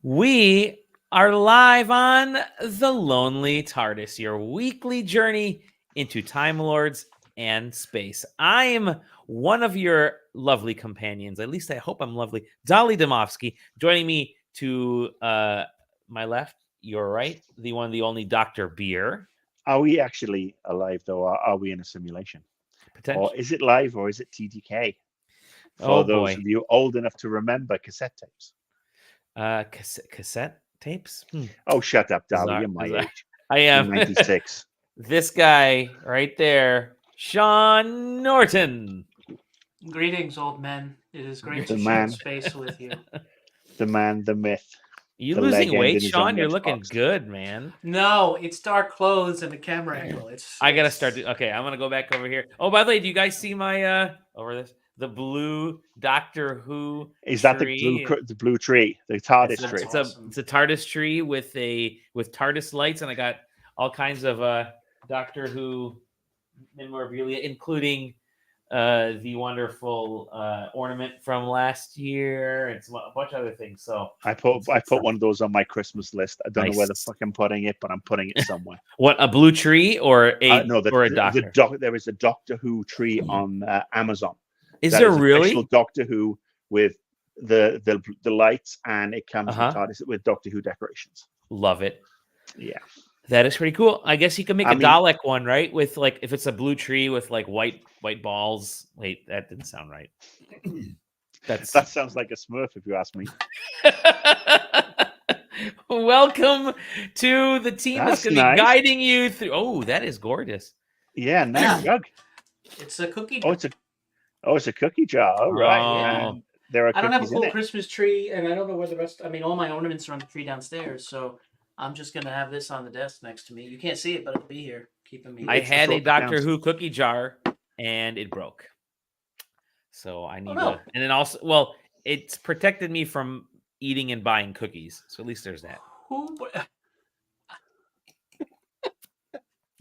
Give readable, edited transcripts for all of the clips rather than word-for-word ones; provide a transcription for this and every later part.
We are live on the Lonely TARDIS, your weekly journey into Time Lords and space. I am one of your lovely companions. At least I hope I'm lovely. Dolly Domofsky, joining me to my left, your right, the one, the only Dr. Beer. Are we actually alive, though, or are we in a simulation? Potential. Or is it live, or is it TDK? Oh For those boy. of you old enough to remember cassette tapes. Cassette tapes? Oh, shut up, Dolly. Bizarre, You're my bizarre. age. I You're am. 96. This guy right there, Sean Norton. Greetings, old men. It is great The to share man, space with you. the man, the myth. You The losing legend weight, in his own Sean? You're looking lunchbox. good, man. No, it's dark clothes and the camera angle. I gotta start. Okay, I'm gonna go back over here. Oh, by the way, do you guys see my over this the blue Doctor Who Is that tree? the blue tree, the TARDIS That's tree? awesome. It's a TARDIS tree with TARDIS lights, and I got all kinds of Doctor Who memorabilia, including the wonderful ornament from last year. It's a bunch of other things. So I put one of those on my Christmas list. I don't know where the Nice. fuck I'm putting it, but I'm putting it somewhere. What, a blue tree or a No, or a doctor? there is a Doctor Who tree on Amazon. Is That there is really? official Doctor Who with the lights, and it comes Uh-huh. with TARDIS with Doctor Who decorations. Love it. Yeah, That is pretty cool. I guess you can make I a mean- Dalek one, right? With like, if it's a blue tree with like white balls. Wait, that didn't sound right. That's that sounds like a Smurf, if you ask me. Welcome to the team that's That's going to nice. be guiding you through. Oh, that is gorgeous. Yeah, nice jug. It's a cookie. Oh, it's a cookie jar. All right. Oh. And there are I don't have a cookies in full it. Christmas tree, and I don't know where the rest. I mean, all my ornaments are on the tree downstairs, so I'm just gonna have this on the desk next to me. You can't see it, but it'll be here, keeping me. I It's the had a thought that Doctor counts. Who cookie jar and it broke. So I need no. to, and then also, well, it's protected me from eating and buying cookies. So at least there's that. Who?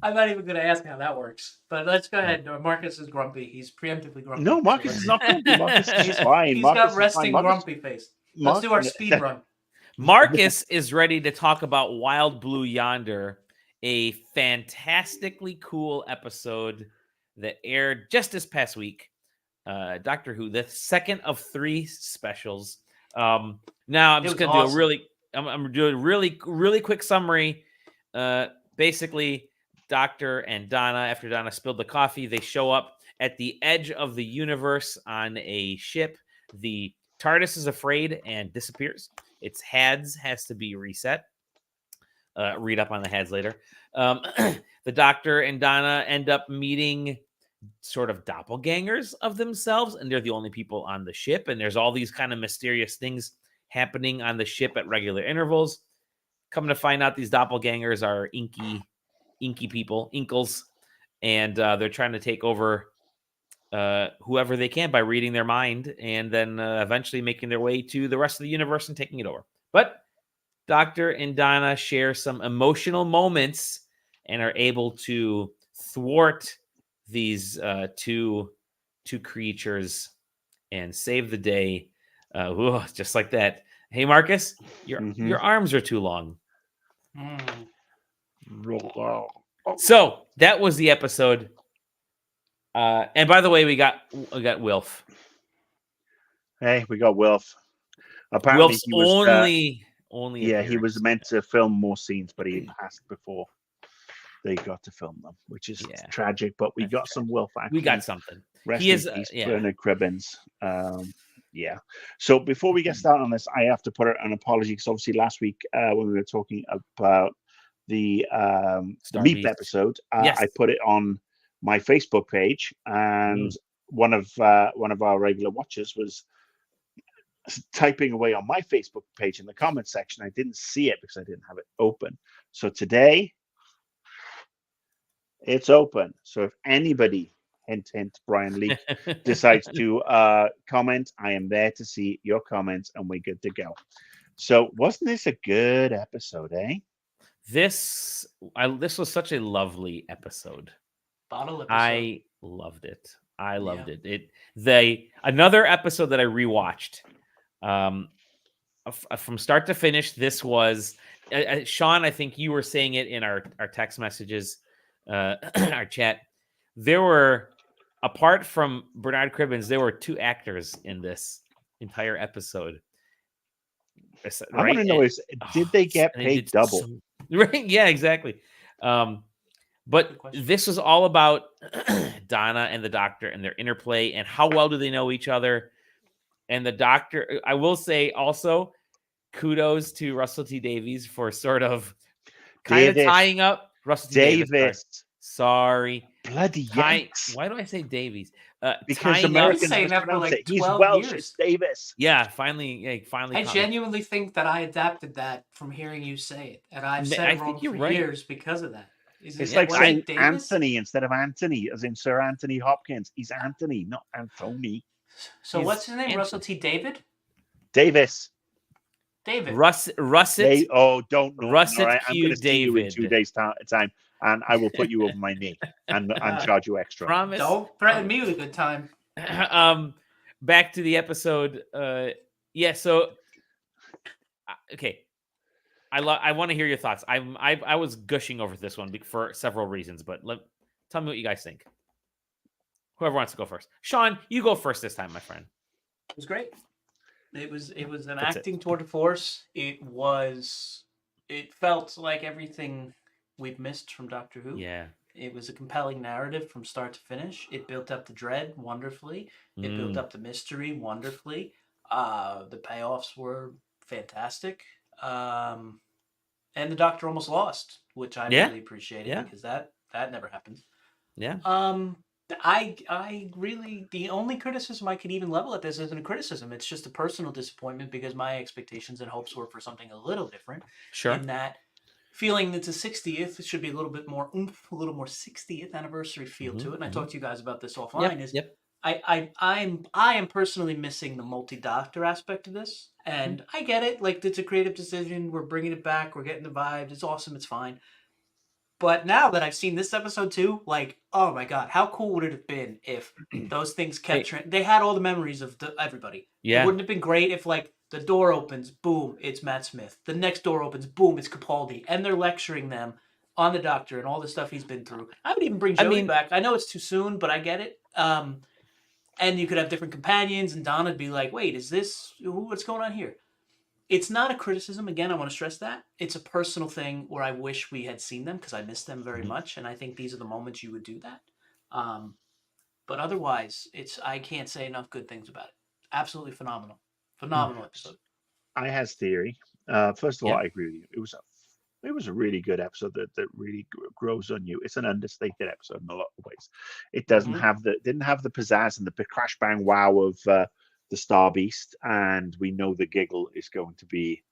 I'm not even gonna ask how that works, but let's go ahead. Marcus is grumpy. He's preemptively grumpy. No, Marcus is not grumpy. Marcus is fine. He's Marcus got is resting fine. grumpy face. Let's do our speed run. Marcus is ready to talk about Wild Blue Yonder, a fantastically cool episode that aired just this past week. Doctor Who, the second of 3 specials. Now I'm just going to do a really, I'm doing a really quick summary. Basically, Doctor and Donna, after Donna spilled the coffee, they show up at the edge of the universe on a ship. The TARDIS is afraid and disappears. Its HADS has to be reset. Read up on the HADS later. The Doctor and Donna end up meeting sort of doppelgangers of themselves, and they're the only people on the ship. And there's all these kind of mysterious things happening on the ship at regular intervals. Coming to find out, these doppelgangers are inky people, inkles, and they're trying to take over whoever they can by reading their mind, and then eventually making their way to the rest of the universe and taking it over. But Doctor and Donna share some emotional moments and are able to thwart these two creatures and save the day, just like that. Hey, Marcus, your arms are too long. So that was the episode. And by the way, we got Wilf. Hey, we got Wilf. Apparently, Wilf's he was only. Yeah, he appearance. was meant to film more scenes, but he passed before they got to film them, which is tragic. But we got some Wilf action. We got something. Rest He in is peace, yeah. Bernard Cribbins. Yeah. So before we get started on this, I have to put an apology because obviously last week when we were talking about the Meep episode, I put it on my Facebook page, and one of our regular watchers was typing away on my Facebook page in the comment section. I didn't see it because I didn't have it open. So today it's open. So if anybody, hint, hint, Brian Leake, decides to comment, I am there to see your comments, and we're good to go. So wasn't this a good episode, eh? This was such a lovely episode. Bottle episode. I loved it. I loved it. Another episode that I rewatched. from start to finish, this was Sean. I think you were saying it in our text messages, our chat. There were, apart from Bernard Cribbins, there were 2 actors in this entire episode. Right? I want to know did they get paid double? Right? Yeah, exactly. But this was all about Donna and the Doctor and their interplay and how well do they know each other. And the Doctor, I will say also, kudos to Russell T Davies for sort of kind of tying up Russell T Davis. Sorry. Bloody Yanks. Why do I say Davies? Because Americans saying that for like 12 He's Welsh, years. It's Davis. Yeah, finally. I genuinely think that I adapted that from hearing you say it, and I've said it wrong for years because of that. It's like saying Anthony instead of Anthony, as in Sir Anthony Hopkins. He's Anthony, not Anthony. So what's his name? Anthony. Russell T. Davis. Russet. Don't know. Russet right, Q. I'm going to see you in 2 days' time, and I will put you over my knee and charge you extra. Promise. Don't threaten me with a good time. Back to the episode. So okay. I want to hear your thoughts. I was gushing over this one for several reasons, but tell me what you guys think. Whoever wants to go first. Sean, you go first this time, my friend. It was great. It was an acting tour de force. It felt like everything we've missed from Doctor Who. Yeah. It was a compelling narrative from start to finish. It built up the dread wonderfully. It built up the mystery wonderfully. The payoffs were fantastic. And the Doctor almost lost, which I really appreciated because that never happens. Yeah. I really, the only criticism I could even level at this isn't a criticism. It's just a personal disappointment because my expectations and hopes were for something a little different. Sure. In that feeling that the 60th, it should be a little bit more oomph, a little more 60th anniversary feel to it. And I talked to you guys about this offline. I am personally missing the multi-Doctor aspect of this. And I get it. Like, it's a creative decision. We're bringing it back. We're getting the vibes. It's awesome. It's fine. But now that I've seen this episode too, like, oh my God, how cool would it have been if those things kept... They had all the memories of everybody. Yeah. It wouldn't have been great if, like, the door opens, boom, it's Matt Smith. The next door opens, boom, it's Capaldi. And they're lecturing them on the Doctor and all the stuff he's been through. I would even bring Joey back. I know it's too soon, but I get it. And you could have different companions, and Dona'd be like, wait, is this... What's going on here? It's not a criticism. Again, I want to stress that. It's a personal thing where I wish we had seen them because I miss them very much, and I think these are the moments you would do that. But otherwise, I can't say enough good things about it. Absolutely phenomenal. Phenomenal episode. I has theory. First of all, I agree with you. It was a really good episode that really grows on you. It's an understated episode in a lot of ways. It didn't have the pizzazz and the crash bang wow of the Star Beast, and we know the giggle is going to be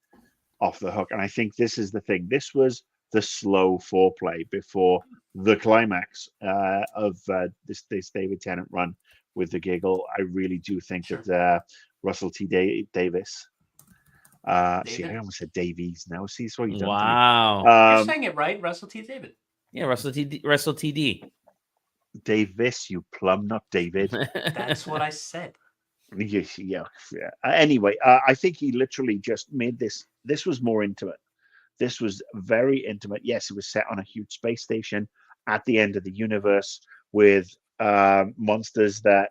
off the hook. And I think this is the thing. This was the slow foreplay before the climax of this David Tennant run with the giggle. I really do think that Russell T Davis. See, I almost said Davies now. See, so you done. Wow. You're saying it right, Russell T David. Yeah, Russell TD. Davis, you plum, not David. That's what I said. Yeah. Anyway, I think he literally just made this. This was more intimate. This was very intimate. Yes, it was set on a huge space station at the end of the universe with monsters that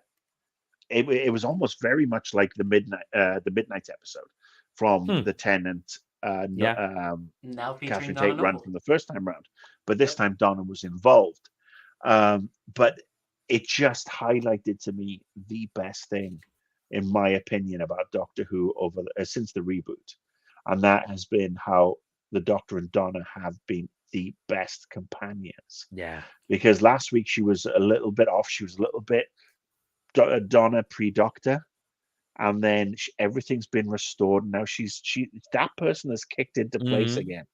it was almost very much like the midnight episode from the Tennant now Catherine Tate run from the first time round, but this time Donna was involved. But it just highlighted to me the best thing, in my opinion, about Doctor Who since the reboot, and that has been how the Doctor and Donna have been the best companions. Yeah. Because last week she was a little bit off. She was a little bit Donna pre-Doctor, and then everything's been restored. Now that person has kicked into place again,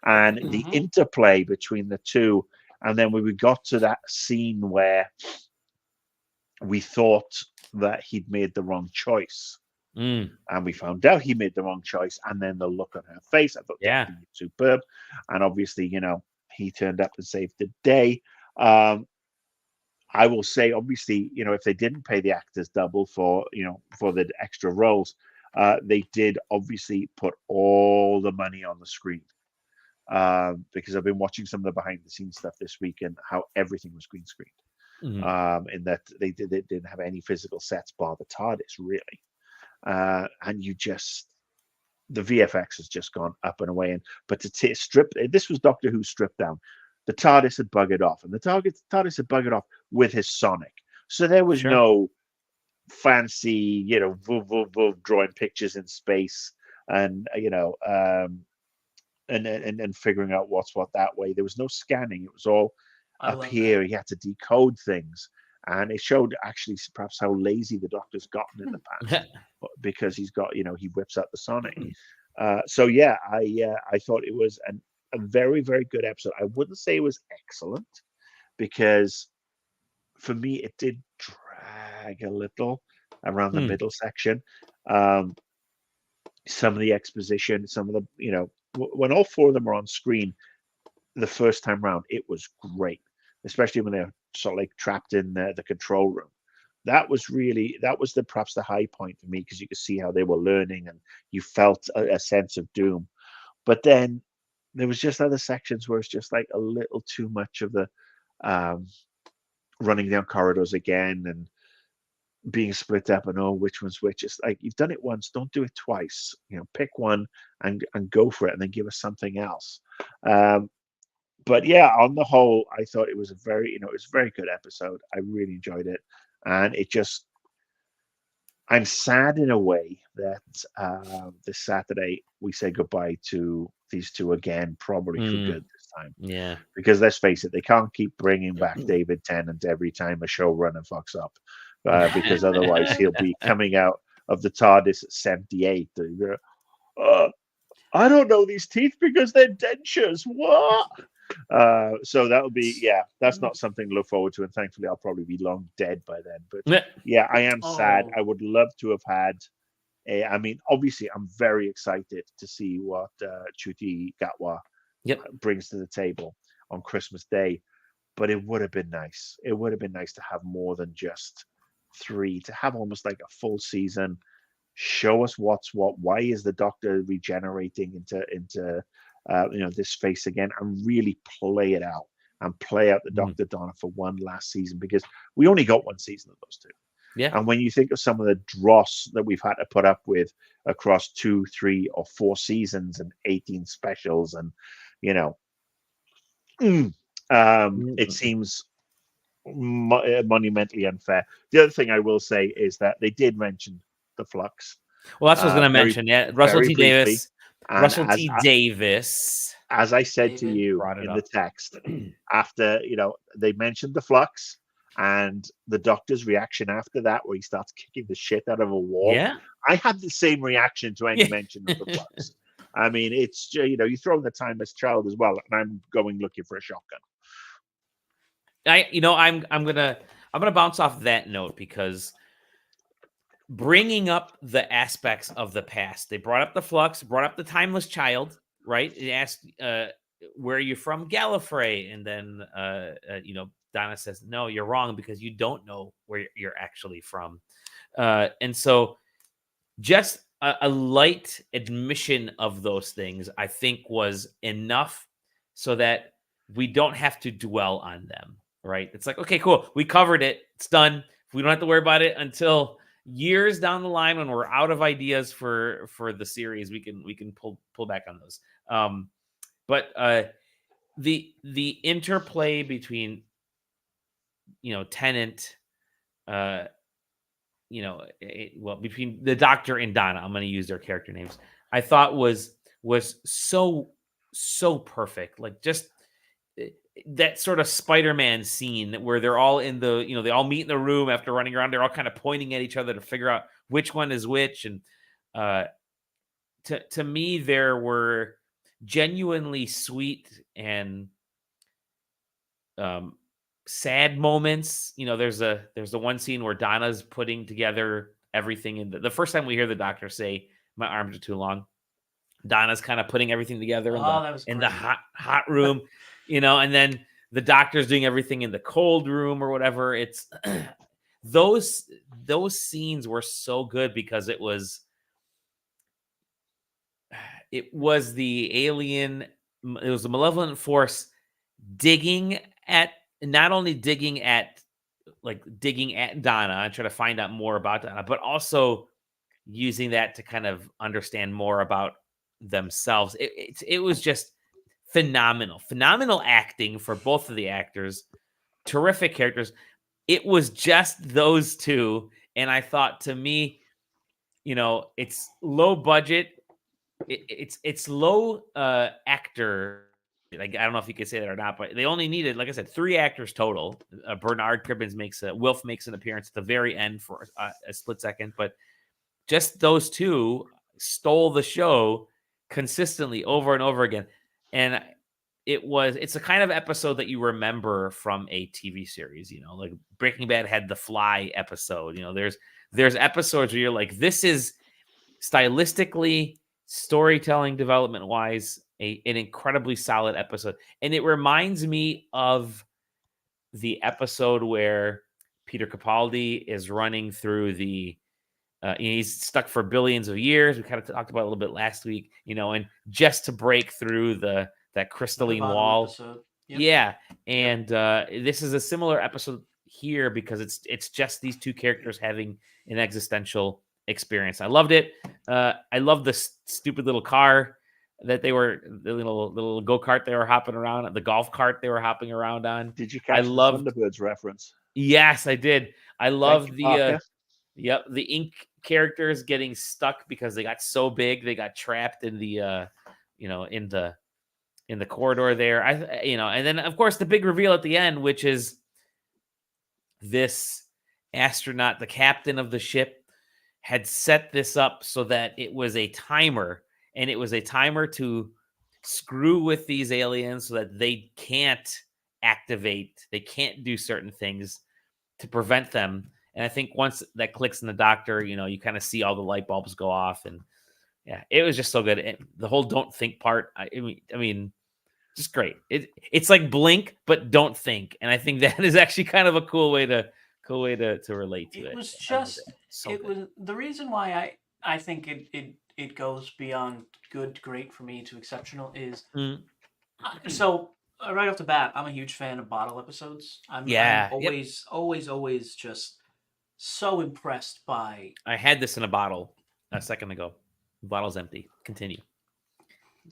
and the interplay between the two. And then when we got to that scene where we thought that he'd made the wrong choice, and we found out he made the wrong choice, and then the look on her face, I thought that was superb. And obviously, he turned up and saved the day. I will say, obviously, if they didn't pay the actors double for the extra roles, they did obviously put all the money on the screen. Because I've been watching some of the behind the scenes stuff this week and how everything was green screened. In that they didn't have any physical sets bar the TARDIS, really. And the VFX has just gone up and away. But to strip, this was Doctor Who stripped down. The TARDIS had buggered off, and the TARDIS had buggered off with his Sonic. So there was no fancy, drawing pictures in space and, and figuring out what's what that way. There was no scanning. It was all up here. That. He had to decode things. And it showed actually perhaps how lazy the Doctor's gotten in the past because he's got, he whips out the Sonic. So yeah, I thought it was a very, very good episode. I wouldn't say it was excellent because for me, it did drag a little around the middle section. Some of the exposition, some of the, when all four of them are on screen the first time round, it was great, especially when they're sort of like trapped in the control room. That was perhaps the high point for me because you could see how they were learning and you felt a sense of doom. But then there was just other sections where it's just like a little too much of the running down corridors again and being split up and which one's which. It's like you've done it once, don't do it twice. Pick one and go for it and then give us something else. But yeah, on the whole, I thought it was a very good episode. I really enjoyed it. And I'm sad in a way that this Saturday we say goodbye to these two again, probably for good this time. Yeah. Because let's face it, they can't keep bringing back David Tennant every time a showrunner fucks up. Because otherwise he'll be coming out of the TARDIS at 78. I don't know these teeth because they're dentures. What? So that'll be, that's not something to look forward to. And thankfully, I'll probably be long dead by then. But yeah, I am sad. I would love to have had obviously, I'm very excited to see what Ncuti Gatwa brings to the table on Christmas Day. But it would have been nice. It would have been nice to have more than just 3, to have almost like a full season. Show us what's what. Why is the Doctor regenerating into this face again, and really play it out and play out the Dr. Donna for one last season, because we only got one season of those two. Yeah. And when you think of some of the dross that we've had to put up with across 2, 3, or 4 seasons and 18 specials, and it seems monumentally unfair. The other thing I will say is that they did mention the Flux. Well, that's what I was going to mention. Yeah, Russell T. Davis. Russell T. Davis. As I said to you in the text, after they mentioned the Flux and the Doctor's reaction after that, where he starts kicking the shit out of a wall. Yeah, I had the same reaction to any mention of the Flux. I mean, it's you throw in the timeless child as well, and I'm going looking for a shotgun. I'm gonna bounce off that note because bringing up the aspects of the past, they brought up the Flux, brought up the timeless child, right? It asked, "Where are you from, Gallifrey?" And then Donna says, "No, you're wrong because you don't know where you're actually from." And so, just a light admission of those things, I think, was enough so that we don't have to dwell on them. Right? It's like, okay, cool. We covered it. It's done. We don't have to worry about it until years down the line when we're out of ideas for the series. We can pull back on those. But the interplay between Tennant, between the Doctor and Donna, I'm going to use their character names, I thought was so perfect. Like, just that sort of Spider-Man scene where they're all in the, they all meet in the room after running around. They're all kind of pointing at each other to figure out which one is which. And to me, there were genuinely sweet and sad moments. There's the one scene where Donna's putting together everything. And the first time we hear the Doctor say, "My arms are too long," Donna's kind of putting everything together in the hot room. And then the Doctor's doing everything in the cold room or whatever. It's those scenes were so good because it was it was the alien. It was a malevolent force digging at not only digging at Donna and try to find out more about Donna, but also using that to kind of understand more about themselves. It was just phenomenal acting for both of the actors, terrific characters. It was just those two, and I thought, to me, it's low budget. It's low actor. Like, I don't know if you could say that or not, but they only needed, like I said, 3 actors total. Bernard Cribbins Wilf makes an appearance at the very end for a split second, but just those two stole the show consistently over and over again. And it's a kind of episode that you remember from a TV series, like Breaking Bad had the Fly episode. There's episodes where you're like, this is stylistically, storytelling, development wise, an incredibly solid episode. And it reminds me of the episode where Peter Capaldi is running through the he's stuck for billions of years. We kind of talked about it a little bit last week, and just to break through that crystalline wall. Yep. Yeah. And this is a similar episode here because it's just these two characters having an existential experience. I loved it. I love the stupid little car that the little go-kart they were hopping around, the golf cart they were hopping around on. Did you catch the Thunderbirds reference? Yes, I did. I love the ink characters getting stuck because they got so big they got trapped in the in the corridor there. And then of course the big reveal at the end, which is this astronaut, the captain of the ship, had set this up so that it was a timer, and it was a timer to screw with these aliens so that they can't activate, they can't do certain things to prevent them. And I think once that clicks in the doctor, you kind of see all the light bulbs go off, and yeah, it was just so good. The whole don't think part, I mean, just great. It's like Blink, but don't think. And I think that is actually kind of a cool way to relate to it. It was just, was the reason why I think it goes beyond good, great for me to exceptional is so right off the bat, I'm a huge fan of bottle episodes. I'm always just so impressed by. I had this in a bottle a second ago. The bottle's empty. Continue.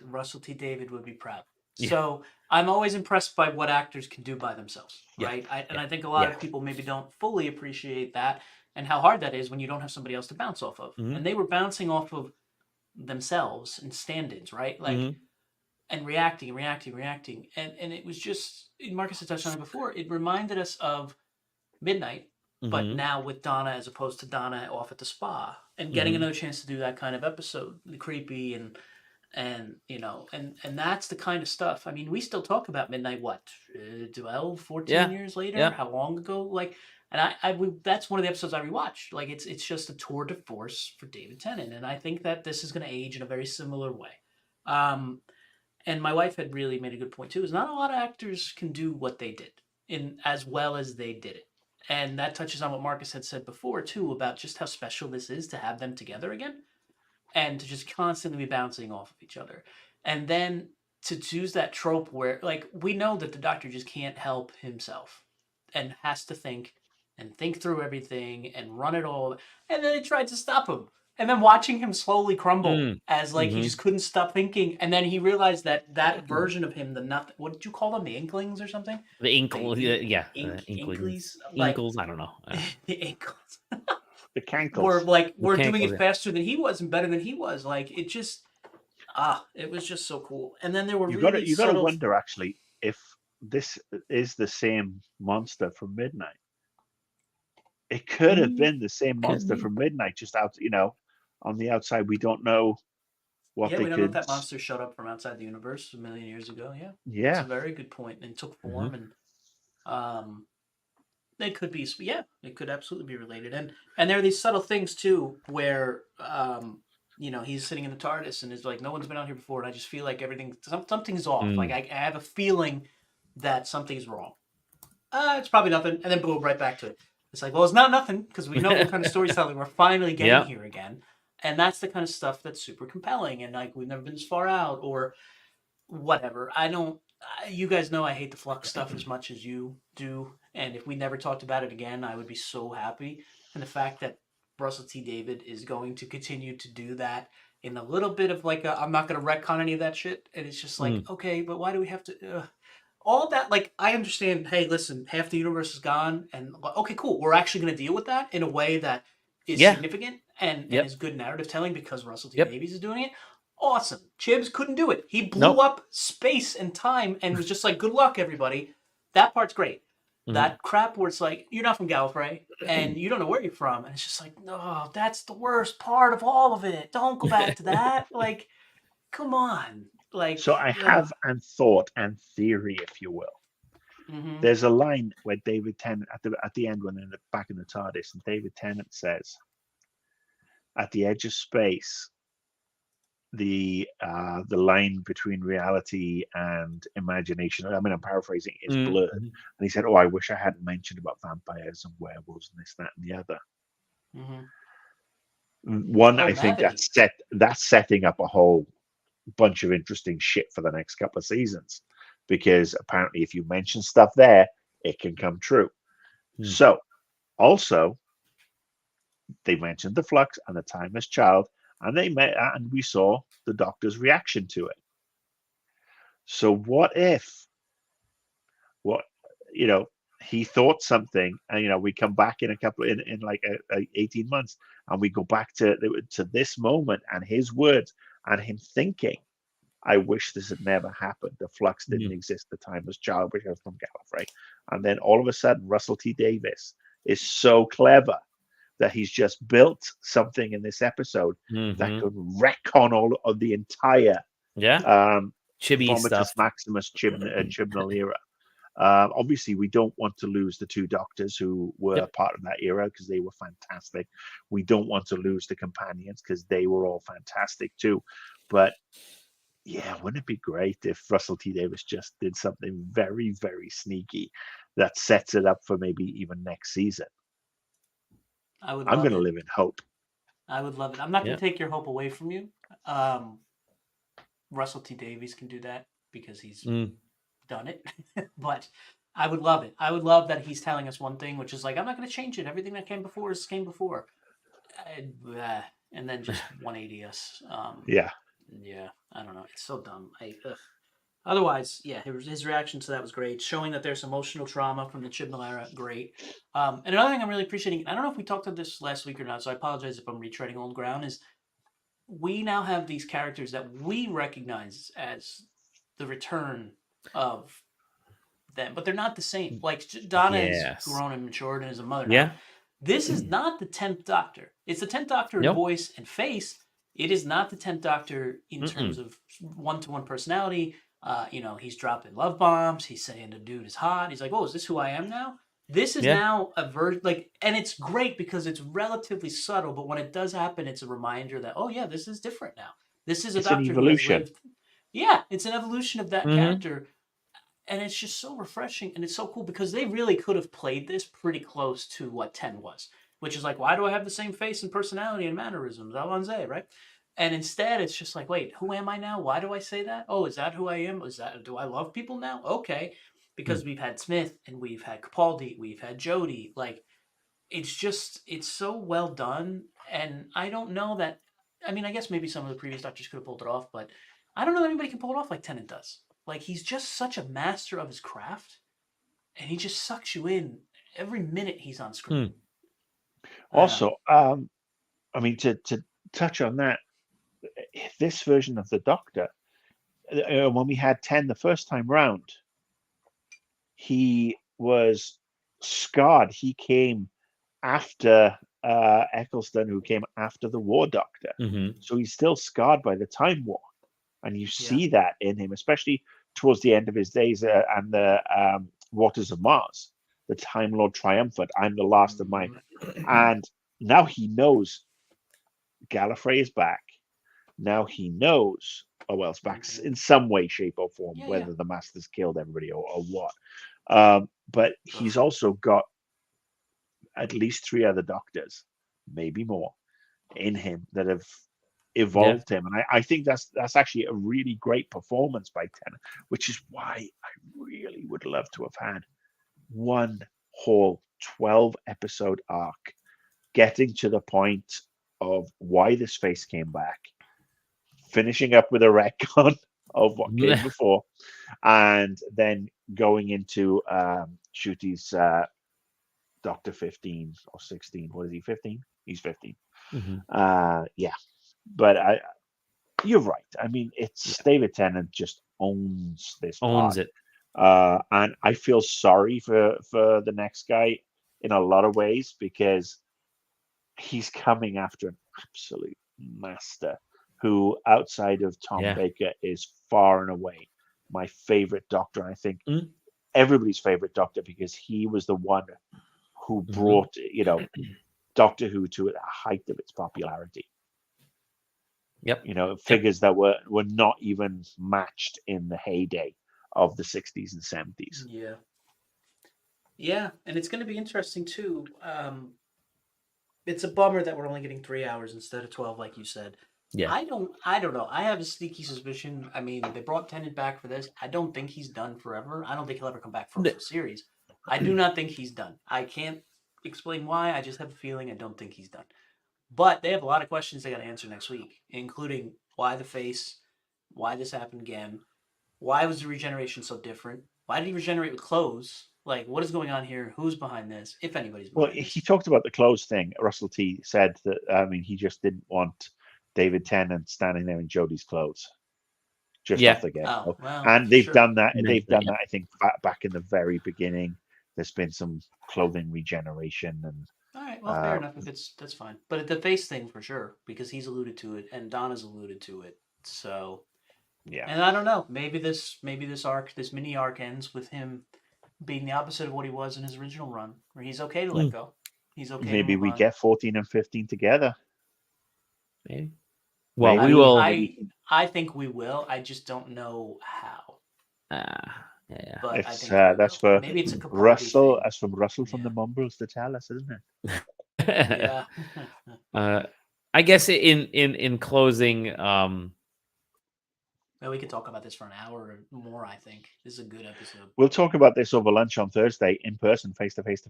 Russell T. David would be proud. Yeah. So I'm always impressed by what actors can do by themselves, right? I think a lot of people maybe don't fully appreciate that and how hard that is when you don't have somebody else to bounce off of. Mm-hmm. And they were bouncing off of themselves and stand-ins, right? Like, and reacting. And it was just, Marcus had touched on it before, it reminded us of Midnight, but now with Donna as opposed to Donna off at the spa and getting another chance to do that kind of episode, the creepy and that's the kind of stuff. I mean, we still talk about Midnight, 12, 14 years later? Yeah. How long ago? Like, and that's one of the episodes I rewatched. Like, it's just a tour de force for David Tennant. And I think that this is going to age in a very similar way. And my wife had really made a good point too, is not a lot of actors can do what they did as well as they did it. And that touches on what Marcus had said before too, about just how special this is to have them together again. And to just constantly be bouncing off of each other. And then to choose that trope where, like, we know that the doctor just can't help himself and has to think through everything and run it all. And then they tried to stop him. And then watching him slowly crumble as, like, he just couldn't stop thinking. And then he realized that version of him, what did you call them? The Inklings or something? The Inklings. Like, Inkles, I don't know. The Inkles. The cankles. We're doing it faster than he was and better than he was. Like, it just, it was just so cool. And then there were you got to wonder actually if this is the same monster from Midnight. It could have been the same monster from Midnight, just out, on the outside. We don't know what they could. Yeah, we don't know if that monster showed up from outside the universe a million years ago. Yeah, it's a very good point, and took form and It could be, it could absolutely be related. And there are these subtle things too, where, he's sitting in the TARDIS and is like, no one's been out here before. And I just feel like something's off. Like I have a feeling that something's wrong. It's probably nothing. And then boom, right back to it. It's like, well, it's not nothing because we know what kind of storytelling we're finally getting here again. And that's the kind of stuff that's super compelling. And like, we've never been this far out or whatever. You guys know I hate the Flux stuff as much as you do. And if we never talked about it again, I would be so happy. And the fact that Russell T. David is going to continue to do that in a little bit of like, I'm not going to retcon any of that shit. And it's just like, okay, but why do we have to? All of that, like, I understand, hey, listen, half the universe is gone. And okay, cool. We're actually going to deal with that in a way that is significant and is good narrative telling because Russell T. Davies is doing it. Awesome. Chibs couldn't do it. He blew up space and time and was just like, good luck, everybody. That part's great. That crap where it's like, you're not from Gallifrey and you don't know where you're from. And it's just like, no, that's the worst part of all of it. Don't go back to that. Like, come on. Like, so I have an thought and theory, if you will. There's a line where David Tennant at the end when they're back in the TARDIS, and David Tennant says, "At the edge of space, the line between reality and imagination, I mean, I'm paraphrasing, is blurred." And he said, "Oh, I wish I hadn't mentioned about vampires and werewolves and this, that, and the other." One, I think that's setting up a whole bunch of interesting shit for the next couple of seasons, because apparently if you mention stuff there, it can come true. So also they mentioned the Flux and the Timeless Child, and we saw the Doctor's reaction to it. So what if he thought something, and we come back in in like 18 months, and we go back to this moment and his words and him thinking, I wish this had never happened. The Flux didn't exist. The Timeless Child, which was from Gallifrey. And then all of a sudden, Russell T. Davies is so clever that he's just built something in this episode that could retcon all of the entire Chibi Vomitus stuff. Maximus Chibnall era. Obviously, we don't want to lose the two Doctors who were part of that era because they were fantastic. We don't want to lose the companions because they were all fantastic too. But yeah, wouldn't it be great if Russell T. Davies just did something very, very sneaky that sets it up for maybe even next season? I'm going to live in hope. I would love it. I'm not going to take your hope away from you. Russell T. Davies can do that because he's done it. But I would love it. I would love that he's telling us one thing, which is like, I'm not going to change it. Everything that came before came before. And then just 180 us. Yeah, I don't know. It's so dumb. Otherwise, yeah, his reaction to that was great. Showing that there's emotional trauma from the Chibnall era, great. And another thing I'm really appreciating, I don't know if we talked about this last week or not, so I apologize if I'm retreading old ground, is we now have these characters that we recognize as the return of them, but they're not the same. Like, Donna is grown and matured and is a mother now. This is not the 10th Doctor. It's the 10th Doctor in voice and face. It is not the 10th Doctor in terms of one-to-one personality. He's dropping love bombs. He's saying the dude is hot. He's like, oh, is this who I am now? This is now a version, and it's great because it's relatively subtle, but when it does happen, it's a reminder that, oh yeah, this is different now. This is a Doctor who has lived. Yeah, it's an evolution of that character. And it's just so refreshing, and it's so cool because they really could have played this pretty close to what 10 was, which is like, why do I have the same face and personality and mannerisms? Alonze, right? And instead, it's just like, wait, who am I now? Why do I say that? Oh, is that who I am? Do I love people now? Okay, because we've had Smith and we've had Capaldi, we've had Jodie. Like, it's so well done, and I don't know that. I mean, I guess maybe some of the previous Doctors could have pulled it off, but I don't know that anybody can pull it off like Tennant does. Like, he's just such a master of his craft, and he just sucks you in every minute he's on screen. Also, I mean, to touch on that, this version of the Doctor, when we had 10 the first time round, he was scarred. He came after Eccleston, who came after the War Doctor. So he's still scarred by the Time War. And you see that in him, especially towards the end of his days and the Waters of Mars, the Time Lord triumphant. I'm the last of mine. And now he knows Gallifrey is back. Now he knows, it's back in some way, shape, or form, whether the Master's killed everybody or what. But he's also got at least 3 other Doctors, maybe more, in him that have evolved him. And I think that's actually a really great performance by Tennant, which is why I really would love to have had one whole 12 episode arc getting to the point of why this face came back, finishing up with a retcon of what came before, and then going into Shooty's Dr. 15 or 16. What is he, 15? He's 15. Yeah. But you're right. I mean, it's David Tennant just owns this part. it. And I feel sorry for the next guy in a lot of ways, because he's coming after an absolute master who, outside of Tom Baker, is far and away my favorite Doctor. And I think everybody's favorite Doctor, because he was the one who brought, Doctor Who to the height of its popularity. Figures that were not even matched in the heyday of the 60s and 70s. Yeah, and it's going to be interesting too. It's a bummer that we're only getting 3 hours instead of 12, like you said. I don't know. I have a sneaky suspicion. I mean, they brought Tennant back for this. I don't think he's done forever. I don't think he'll ever come back for a full series. I do not think he's done. I can't explain why. I just have a feeling I don't think he's done. But they have a lot of questions they got to answer next week, including why the face, why this happened again, why was the regeneration so different, why did he regenerate with clothes? Like, what is going on here? Who's behind this? If anybody's behind this. He talked about the clothes thing. Russell T said that, he just didn't want David Tennant standing there in Jodie's clothes. Just off the get-go. And they've done that. They've done that, I think, back in the very beginning. There's been some clothing regeneration. And all right, well, fair enough. If that's fine. But the face thing, for sure, because he's alluded to it, and Donna's alluded to it. So, and I don't know. Maybe this arc, this mini arc, ends with him being the opposite of what he was in his original run, where he's okay to let go. He's okay. Maybe we get 14 and 15 together. Maybe. Well, we will. I think we will. I just don't know how. But that's for maybe it's a Russell. Thing. That's from Russell from the Mumbles to tell us, isn't it? I guess in closing. Well, we could talk about this for an hour or more. I think this is a good episode. We'll talk about this over lunch on Thursday, in person, face to face.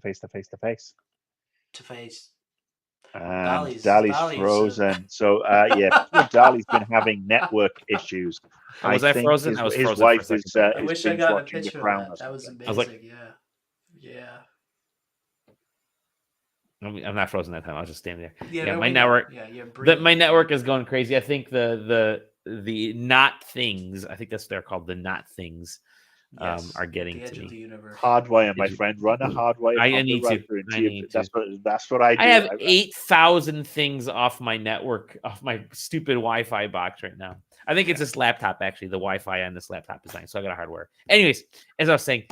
And Dali's frozen. So Dali's been having network issues. Was I frozen? I was frozen. His wife is. I wish I got a picture of that. That was amazing. I was like, yeah. I'm not frozen that time. I was just standing there. Yeah, my network. My network is going crazy. I think the not things. I think that's what they're called. The not things. Are getting to me. Hardwire, my friend. Run a hardwire. I need to. That's what I do. I have 8,000 things off my network, off my stupid Wi-Fi box right now. I think it's this laptop, actually. The Wi-Fi on this laptop is dying, so I got a hardwire. Anyways, as I was saying,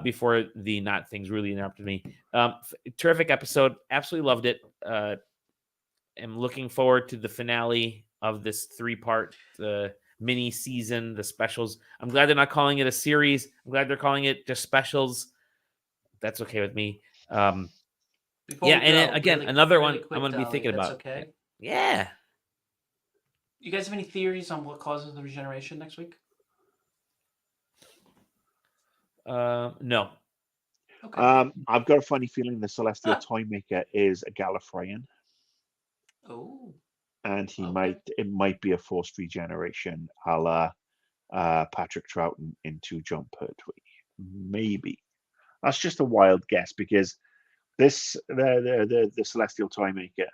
before the not things really interrupted me, terrific episode. Absolutely loved it. I'm looking forward to the finale of this 3-part mini season, the specials. I'm glad they're not calling it a series. I'm glad they're calling it just specials. That's okay with me. And again, another one I'm going to be thinking about. Okay. Yeah. You guys have any theories on what causes the regeneration next week? No. Okay. I've got a funny feeling the Celestial Toymaker is a Gallifreyan. Oh. And it might be a forced regeneration, a la Patrick Troughton into John Pertwee. Maybe. That's just a wild guess, because the Celestial Toymaker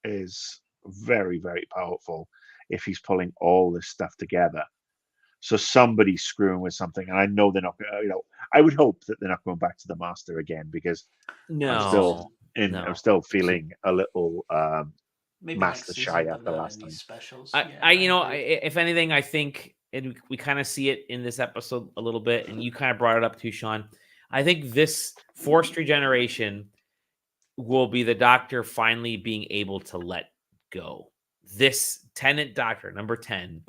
is very, very powerful if he's pulling all this stuff together. So somebody's screwing with something, and I know they're not. I would hope that they're not going back to the Master again, because I'm still feeling a little. Maybe Master shy after last time. Specials. If anything, I think we kind of see it in this episode a little bit, and you kind of brought it up too, Sean. I think this forced regeneration will be the Doctor finally being able to let go. This Tennant Doctor, number 10,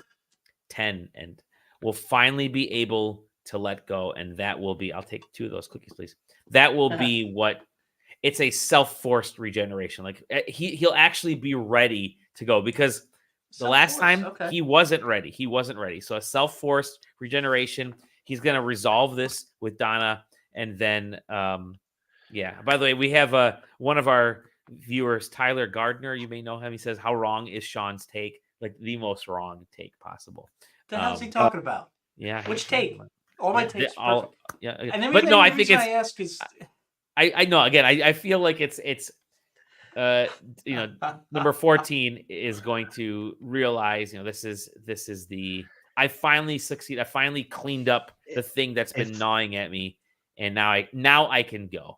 and will finally be able to let go, and that will be. I'll take 2 of those cookies, please. That will be what. it's a self-forced regeneration. Like he'll actually be ready to go, because the last time he wasn't ready. He wasn't ready. So a self-forced regeneration. He's going to resolve this with Donna, and then yeah. By the way, we have one of our viewers, Tyler Gardner. You may know him. He says, "How wrong is Sean's take? Like the most wrong take possible." The hell's he talking about? Yeah. Which take? All my takes. All, yeah. And then but no, I think it's. I ask is, I know. Again, I feel like it's number 14 is going to realize, this is the. I finally succeed. I finally cleaned up the thing that's been gnawing at me, and now I can go.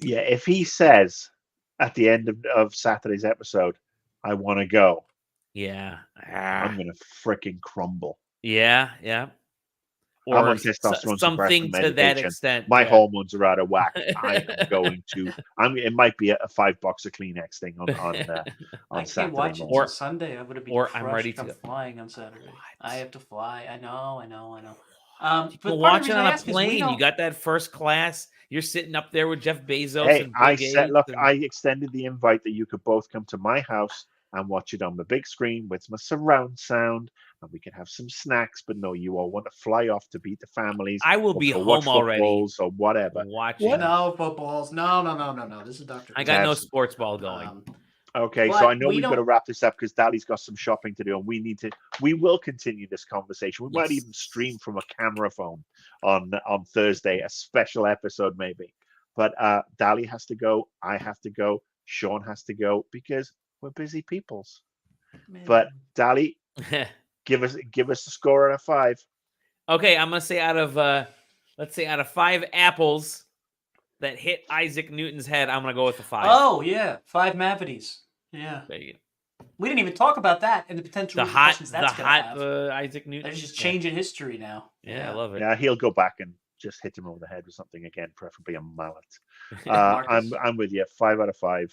Yeah, if he says at the end of Saturday's episode, "I want to go," yeah, I'm gonna freaking crumble. Yeah. Or I'm on testosterone something to that extent. My hormones are out of whack. I am going to. It might be a $5 a Kleenex thing on Saturday. I can't watch it until Sunday. I'm gonna be crushed. I'm ready to. I'm flying on Saturday. What? I have to fly. I know. You can watch it on a plane. You got that first class. You're sitting up there with Jeff Bezos. Hey, I extended the invite that you could both come to my house and watch it on the big screen with my surround sound, and we can have some snacks. But no, you all want to fly off to beat the families. I will be home already, or whatever. Watching. No footballs. No. This is Dr. I got no sports ball going. Okay, so I know we've got to wrap this up because Dally's got some shopping to do, and we will continue this conversation. We might even stream from a camera phone on Thursday, a special episode maybe. But Dally has to go. I have to go. Sean has to go because we're busy peoples. Man. But Dally, give us a score out of 5. Okay, I'm gonna say out of 5 apples that hit Isaac Newton's head, I'm gonna go with a 5. Oh yeah, 5 Mavities. Yeah. There you go. We didn't even talk about that and the potential repercussions that's gonna have. Isaac Newton. They're just changing history now. Yeah, I love it. Yeah, he'll go back and just hit him over the head with something again, preferably a mallet. I'm with you. 5 out of 5.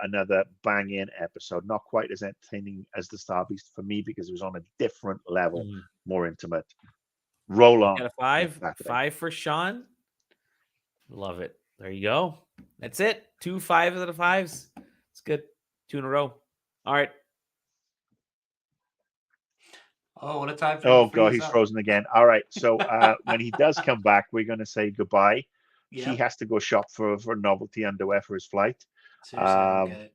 Another bang-in episode. Not quite as entertaining as the Star Beast for me because it was on a different level, more intimate. Roll on. Got a 5. 5 for Sean. Love it. There you go. That's it. 2 5 out of 5s. It's good. 2 in a row. All right. Oh, what a time! God, he's frozen again. All right. So when he does come back, we're going to say goodbye. Yep. He has to go shop for novelty underwear for his flight. Seriously, I don't get it.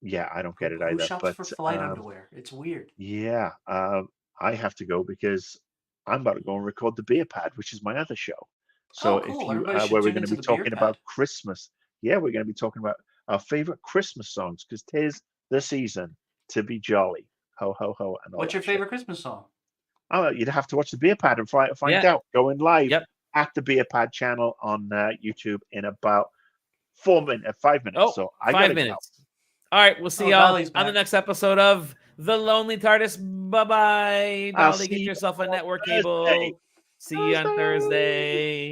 Yeah, I don't get it either. Who shops for flight underwear? It's weird. Yeah, I have to go because I'm about to go and record the Beer Pad, which is my other show. So cool. if you where we're going to be talking about Christmas. Yeah, we're going to be talking about our favorite Christmas songs because 'tis the season to be jolly. Ho, ho, ho. And all What's your favorite Christmas song? Oh, you'd have to watch the Beer Pad and find out. Going live at the Beer Pad channel on YouTube in about 5 minutes. Oh, so 5 minutes. All right, we'll see y'all on the next episode of The Lonely TARDIS. Bye-bye. Dolly, get yourself a network cable. See you on Thursday.